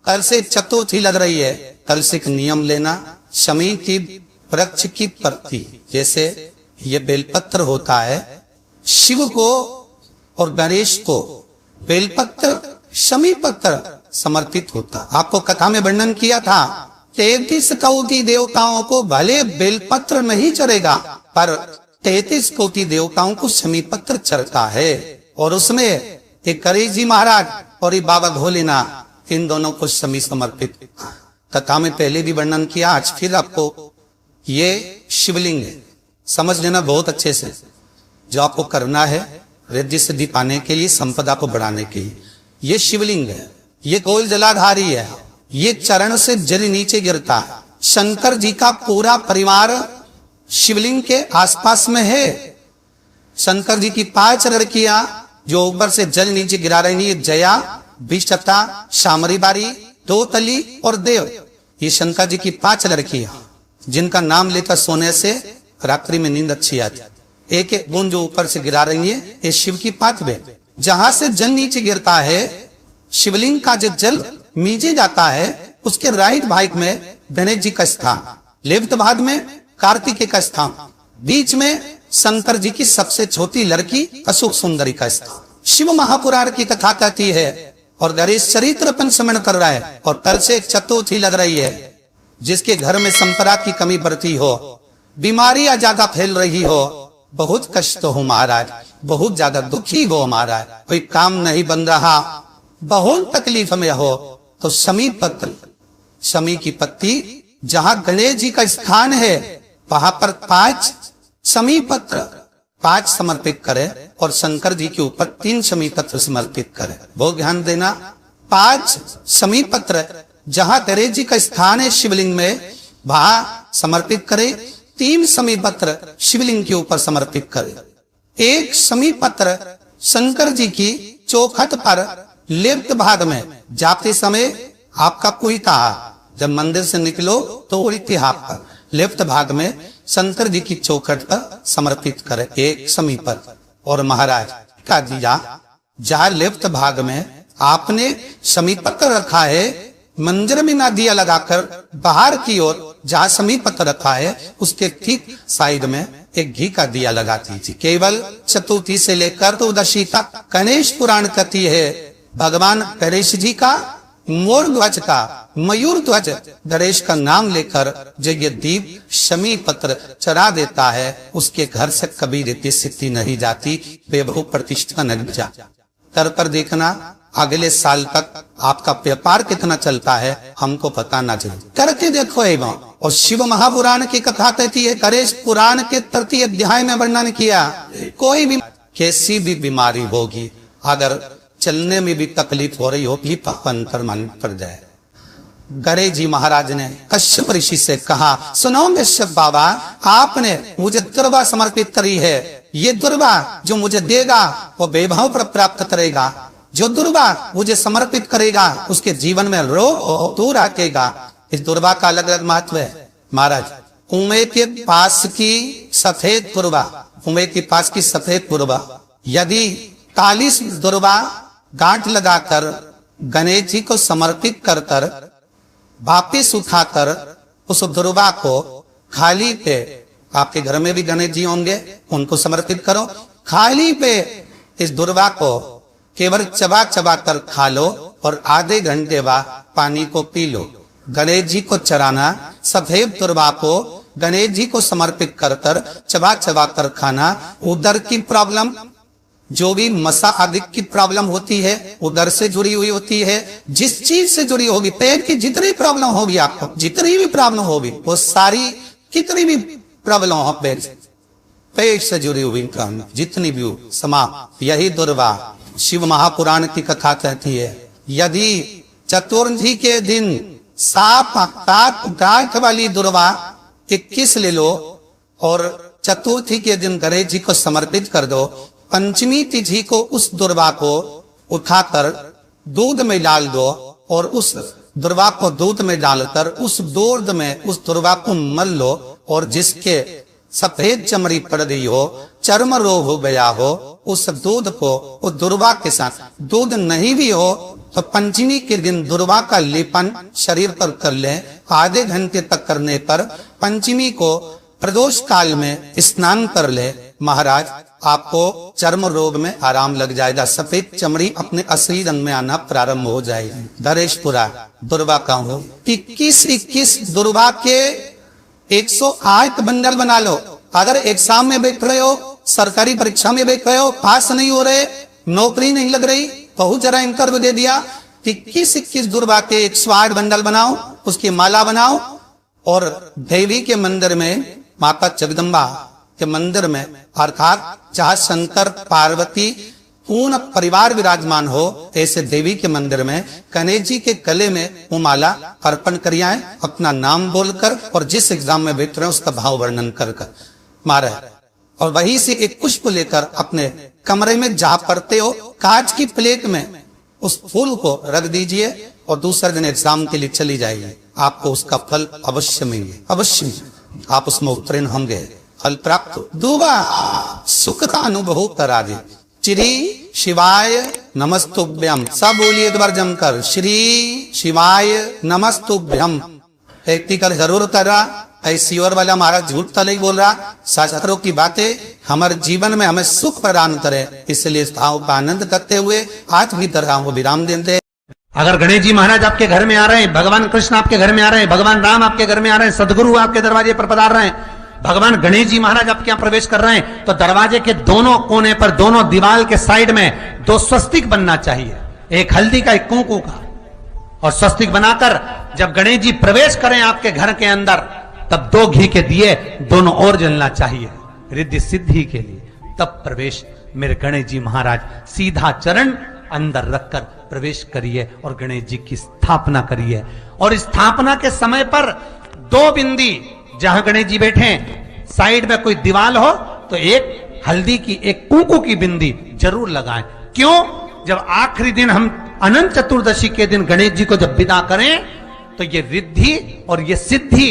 कल से चतुर्थी लग रही है, कल से एक नियम लेना, शमी की वृक्ष की पत्ती, जैसे ये बेलपत्र होता है, शिव को और गणेश को बेलपत्र शमी पत्र समर्पित होता। आपको कथा में वर्णन किया था 33 कोटि देवताओं को भले बेलपत्र नहीं चढ़ेगा, पर 33 कोटि देवताओं को शमी पत्र चढ़ता है। और उसमें एक गणेश जी महाराज और ये बाबा भोलेनाथ, इन दोनों को शमी समर्पित। कथा में पहले भी वर्णन किया, आज फिर आपको ये शिवलिंग है, समझ लेना बहुत अच्छे से। जो आपको करना है रिद्धि सिद्धि पाने के लिए, संपदा को बढ़ाने के लिए, ये शिवलिंग है, ये कोल जलाधारी है, ये चरण से जल नीचे गिरता है। शंकर जी का पूरा परिवार शिवलिंग के आसपास में है। शंकर जी की 5 लड़कियां जो ऊपर से जल नीचे गिरा रही है, जया, विष्टा, शामरी बारी, दोतली और देव, ये शंकर जी की 5 लड़कियां, जिनका नाम लेकर सोने से रात्रि में नींद अच्छी आती। एक एक बूंद जो ऊपर से गिरा रही है, ये शिव की 5 बहन। जहां से जल नीचे गिरता है, शिवलिंग का जो जल नीचे जाता है, उसके राइट भाग में गणेश जी का स्थान, लेफ्ट भाग में कार्तिकेय का स्थान, बीच में शंकर जी की सबसे छोटी लड़की अशोक सुंदरी का स्थान। शिव महापुराण की कथा कहती है और गणेश चरित्र अपन स्मरण कर रहा है। और कल से एक चतुर्थी लग रही है, जिसके घर में संपदा की कमी बढ़ती हो, बीमारियां ज्यादा फैल रही हो, बहुत कष्ट हो महाराज, बहुत ज्यादा दुखी हो महाराज, कोई काम नहीं बन रहा, बहुत तकलीफ में हो, तो शमी पत्र, शमी की पत्ती, जहां गणेश जी का स्थान है वहां पर 5 शमी पत्र 5 समर्पित करे और शंकर जी के ऊपर 3 शमी पत्र समर्पित करे। बहुत ध्यान देना, 5 शमी पत्र जहां गणेश जी का स्थान है शिवलिंग में, वहां समर्पित करे। 3 शमी पत्र शिवलिंग के ऊपर समर्पित करे। 1 शमी पत्र शंकर जी की चौखट पर लेफ्ट भाग में जाते समय आपका कुहिता, जब मंदिर से निकलो तो इतिहास पर लेफ्ट भाग में शंकर जी की चौखट पर समर्पित करे 1 शमी पत्र। और महाराज का दिया, जहां लेफ्ट भाग में आपने शमी पत्र रखा है, मंदिर में ना दिया लगाकर बाहर की ओर जहां शमी पत्र रखा है, उसके ठीक साइड में एक घी का दिया लगा दीजिए। केवल चतुर्थी से लेकर तो दशी तक गणेश पुराण कहती है, भगवान गणेश जी का मोर ध्वज का, मयूर ध्वज गणेश का नाम लेकर जो ये दीप शमी पत्र चढ़ा देता है, उसके घर से कभी रिद्धि सिद्धि नहीं जाती, वैभव प्रतिष्ठा नहीं जाती। तर पर देखना अगले साल तक आपका व्यापार कितना चलता है हमको पता ना चले, करके देखो एवं। और शिव महापुराण की कथा कहती है, गणेश पुराण के 3 अध्याय में वर्णन किया, कोई भी कैसी भी बीमारी होगी, अगर चलने में भी तकलीफ हो रही होगी, अंतर मन पड़ जाए। गणेश जी महाराज ने कश्यप ऋषि से कहा, सुनो कश्यप बाबा, आपने मुझे दुर्वा समर्पित करी है, ये दुर्वा जो मुझे देगा वो वैभव पर प्राप्त करेगा, जो दुर्वा मुझे समर्पित करेगा उसके जीवन में रोग दूर हटेगा। इस दुर्वा का अलग अलग महत्व है महाराज। कुएं के पास की सफेद दुर्वा, कुएं के पास की सफेद दुर्वा, यदि 40 दुर्वा गांठ लगाकर गणेश जी को समर्पित कर कर वापिस उठाकर उस दुर्वा को खाली पे, आपके घर में भी गणेश जी होंगे, उनको समर्पित करो, खाली पे इस दुर्वा को केवल चबा चबा कर खा लो और आधे घंटे बाद पानी को पी लो। गणेश जी को चराना, सफेद दुर्वा को गणेश जी को समर्पित कर कर चबा चबा कर खाना, उदर की प्रॉब्लम, जो भी मसा आदि की प्रॉब्लम होती है उदर से जुड़ी हुई होती है, जिस चीज से जुड़ी होगी, पेट की जितनी प्रॉब्लम होगी, आपको जितनी भी प्रॉब्लम होगी, वो सारी कितनी भी प्रॉब्लम हो पेट से जुड़ी हुई प्रॉब्लम जितनी भी हो, समाप्त। यही दुर्वा शिव महापुराण की कथा कहती है। यदि चतुर्थी के दिन 7 गांठ वाली दुर्वा 21 ले लो और चतुर्थी के दिन गणेश जी को समर्पित कर दो, पंचमी तिथि को उस दुर्वा को उठाकर दूध में डाल दो और उस दुर्वा को दूध में डालकर उस दूध में उस दुर्वा को मल लो, और जिसके सफेद चमड़ी पड़ गई हो, चर्म रोग हो गया हो, उस दूध को उस दुर्वा के साथ, दूध नहीं भी हो तो पंचमी के दिन दुर्वा का लेपन शरीर पर कर लें। आधे घंटे तक करने पर पंचमी को प्रदोष काल में स्नान कर ले। महाराज आपको चर्म रोग में आराम लग जाएगा, सफेद चमड़ी अपने असली रंग में आना प्रारंभ हो जाएगी। दरेशपुरा दुर्वा का हो 21 दुर्वा के 108 बंडल बना लो। अगर एग्जाम में बैठ रहे हो, सरकारी परीक्षा में बैठ रहे हो, पास नहीं हो रहे, नौकरी नहीं लग रही, बहुत जरा इंटरव्यू दे दिया, 21 दुर्वा के 108 बंडल बनाओ, उसकी माला बनाओ और देवी के मंदिर में, माता जगदम्बा के मंदिर में, अर्थात जहाँ शंकर पार्वती पूर्ण परिवार विराजमान हो ऐसे देवी के मंदिर में गणेश जी के गले में वो माला अर्पण करिए, अपना नाम बोलकर और जिस एग्जाम में बैठ रहे हैं उसका भाव वर्णन कर मारे, और वहीं से एक पुष्प लेकर अपने कमरे में जहाँ पढ़ते हो कांच की प्लेट में उस फूल को रख दीजिए और दूसरे दिन एग्जाम के लिए चली जाइए। आपको उसका फल अवश्य मिले, अवश्य आप उसमें उत्तीर्ण होंगे, फल प्राप्त दूंगा, सुख का अनुभव करा दे। श्री शिवाय नमस्तुभ्यम, सब बोलिए एक बार जमकर, श्री शिवाय नमस्तुभ्यम। व्यक्ति कर जरूर कर रहा, ऐसी और वाला हमारा झूठ तो नहीं बोल रहा, शास्त्रों की बातें हमारे जीवन में हमें सुख प्रदान करे, इसलिए इस भाव का आनंद करते हुए आज भी तरह को विराम देते। अगर गणेश जी महाराज आपके घर में आ रहे हैं, भगवान कृष्ण आपके घर में आ रहे हैं, भगवान राम आपके घर में आ रहे हैं, सदगुरु आपके दरवाजे पर पधार रहे हैं, भगवान गणेश जी महाराज आपके यहाँ प्रवेश कर रहे हैं, तो दरवाजे के दोनों कोने पर, दोनों दीवार के साइड में 2 स्वस्तिक बनना चाहिए, एक हल्दी का, एक कुंकू का, और स्वस्तिक बनाकर जब गणेश जी प्रवेश करें आपके घर के अंदर तब 2 घी के दिए दोनों ओर जलना चाहिए रिद्धि सिद्धि के लिए। तब प्रवेश मेरे गणेश जी महाराज सीधा चरण अंदर रखकर प्रवेश करिए और गणेश जी की स्थापना करिए। और स्थापना के समय पर 2 बिंदी, जहां गणेश जी बैठे साइड में कोई दीवार हो तो एक हल्दी की, एक कुंकू की बिंदी जरूर लगाएं। क्यों? जब आखिरी दिन हम अनंत चतुर्दशी के दिन गणेश जी को जब विदा करें तो ये रिद्धि और ये सिद्धि,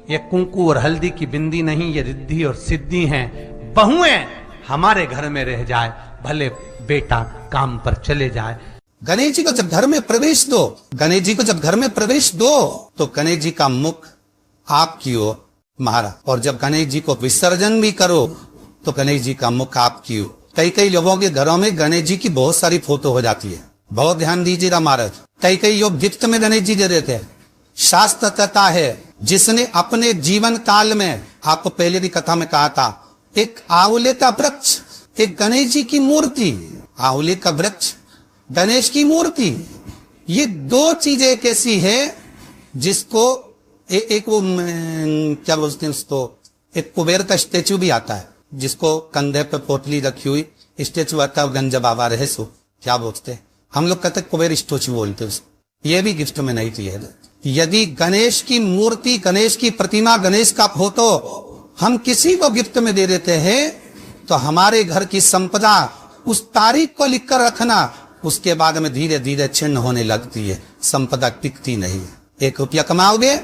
ये कुंकू और हल्दी की बिंदी नहीं, ये रिद्धि और सिद्धि हैं। बहुएं हमारे घर में रह जाए, भले बेटा काम पर चले जाए। गणेश जी को जब घर में प्रवेश दो, गणेश जी को जब घर में प्रवेश दो तो गणेश जी का मुख आपकी ओर महाराज, और जब गणेश जी को विसर्जन भी करो तो गणेश जी का मुख आपकी ओर। कई लोगों के घरों में गणेश जी की बहुत सारी फोटो हो जाती है, बहुत ध्यान दीजिएगा महाराज। कई लोग गिफ्ट में गणेश जी दे देते हैं। शास्त्र कहता है जिसने अपने जीवन काल में, आपको पहले की कथा में कहा था, एक आंवले का वृक्ष, एक गणेश जी की मूर्ति, आंवले का वृक्ष, गणेश की मूर्ति, ये 2 चीजें एक ऐसी है जिसको एक वो क्या बोलते हैं उसको, एक कुबेर का स्टेचू भी आता है जिसको कंधे पे पोटली रखी हुई स्टेचू आता है, गंज बाबा रहे सो क्या बोलते हैं हम लोग, कहते कुबेर स्टेचू बोलते उसको। ये भी गिफ्ट में नहीं चाहिए। यदि गणेश की मूर्ति, गणेश की प्रतिमा, गणेश का फोटो हम किसी को गिफ्ट में दे देते हैं तो हमारे घर की संपदा उस तारीख को लिखकर रखना, उसके बाद में धीरे धीरे छिन्न होने लगती है, संपदा टिकती नहीं है। 1 रुपया कमाओगे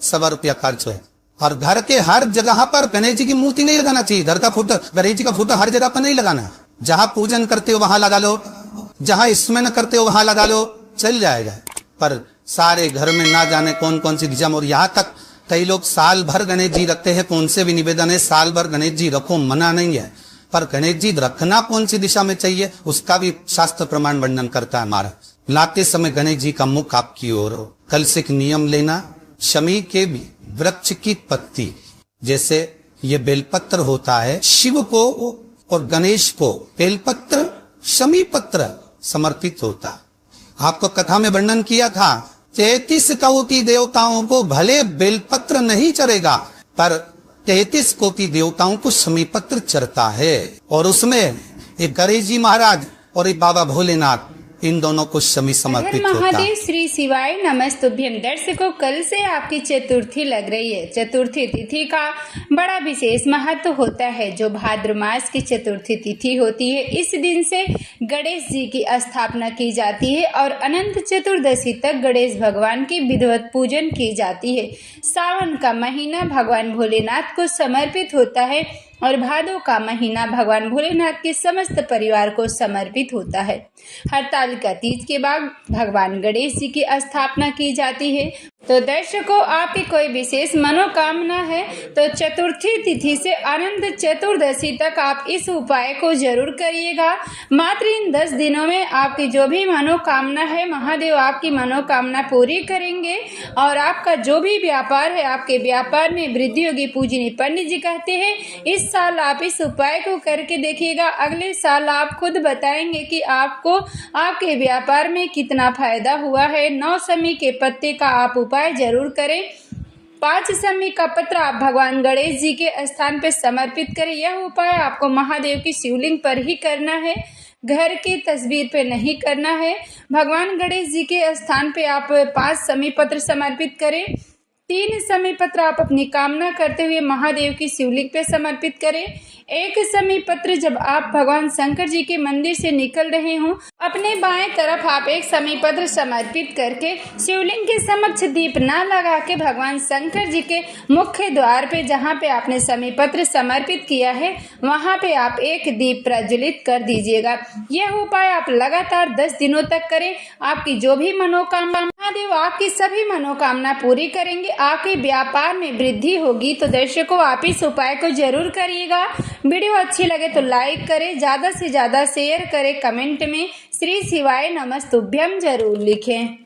100 रुपया खर्च है। और घर के हर जगह पर गणेश जी की मूर्ति नहीं लगाना चाहिए, घर का फोटो, गणेश जी का फोटो हर जगह पर नहीं लगाना। जहां पूजन करते हो वहां लगा लो, जहां स्मरण करते हो वहां लगा लो, चल जाएगा। पर सारे घर में ना जाने कौन कौन सी दिशा में, और यहाँ तक कई लोग साल भर गणेश जी रखते हैं। कौन से भी निवेदन है, साल भर गणेश जी रखो, मना नहीं है, पर गणेश जी रखना कौन सी दिशा में चाहिए उसका भी शास्त्र प्रमाण वर्णन करता है हमारा। लाते समय गणेश जी का मुख आपकी ओर हो। कल से एक नियम लेना, शमी के वृक्ष की पत्ती, जैसे ये बेलपत्र होता है, शिव को और गणेश को बेलपत्र, शमी पत्र समर्पित होता। आपको कथा में वर्णन किया था 33 कोटि देवताओं को भले बेलपत्र नहीं चढ़ेगा, पर 33 कोटि देवताओं को शमी पत्र चढ़ता है। और उसमें एक गणेश जी महाराज और एक बाबा भोलेनाथ, इन दोनों को शमी समर्पित होता है। महादेव श्री शिवाय नमस्तुभ्यम। दर्शकों, कल से आपकी चतुर्थी लग रही है। चतुर्थी तिथि का बड़ा विशेष महत्व होता है, जो भाद्र मास की चतुर्थी तिथि होती है। इस दिन से गणेश जी की स्थापना की जाती है और अनंत चतुर्दशी तक गणेश भगवान की विधिवत पूजन की जाती है। सावन का महीना भगवान भोलेनाथ को समर्पित होता है और भादों का महीना भगवान भोलेनाथ के समस्त परिवार को समर्पित होता है। हरतालिका तीज के बाद भगवान गणेश जी की स्थापना की जाती है। तो दर्शकों, आपकी कोई विशेष मनोकामना है तो चतुर्थी तिथि से अनंत चतुर्दशी तक आप इस उपाय को जरूर करिएगा। मात्र इन 10 दिनों में आपकी जो भी मनोकामना है महादेव आपकी मनोकामना पूरी करेंगे और आपका जो भी व्यापार है आपके व्यापार में वृद्धि होगी। पूजनीय पंडित जी कहते हैं इस साल आप इस उपाय को करके देखिएगा, अगले साल आप खुद बताएंगे कि आपको आपके व्यापार में कितना फायदा हुआ है। 9 समी के पत्ते का आप उपाय जरूर करें। 5 समी का पत्र आप भगवान गणेश जी के स्थान पर समर्पित करें। यह उपाय आपको महादेव की शिवलिंग पर ही करना है, घर की तस्वीर पे नहीं करना है। भगवान गणेश जी के स्थान पे आप 5 समी पत्र समर्पित करें। 3 समी पत्र आप अपनी कामना करते हुए महादेव की शिवलिंग पे समर्पित करें। 1 समी पत्र जब आप भगवान शंकर जी के मंदिर से निकल रहे हों, अपने बाएं तरफ आप 1 समी पत्र समर्पित करके शिवलिंग के समक्ष दीप ना लगा के भगवान शंकर जी के मुख्य द्वार पे जहाँ पे आपने समी पत्र समर्पित किया है वहाँ पे आप एक दीप प्रज्वलित कर दीजिएगा। यह उपाय आप लगातार 10 दिनों तक करें। आपकी जो भी मनोकामना महादेव आपकी सभी मनोकामना पूरी करेंगे, आपके व्यापार में वृद्धि होगी। तो दर्शकों, आप इस उपाय को जरूर करिएगा। वीडियो अच्छी लगे तो लाइक करें, ज़्यादा से ज़्यादा शेयर करें, कमेंट में श्री शिवाय नमस्तुभ्यम जरूर लिखें।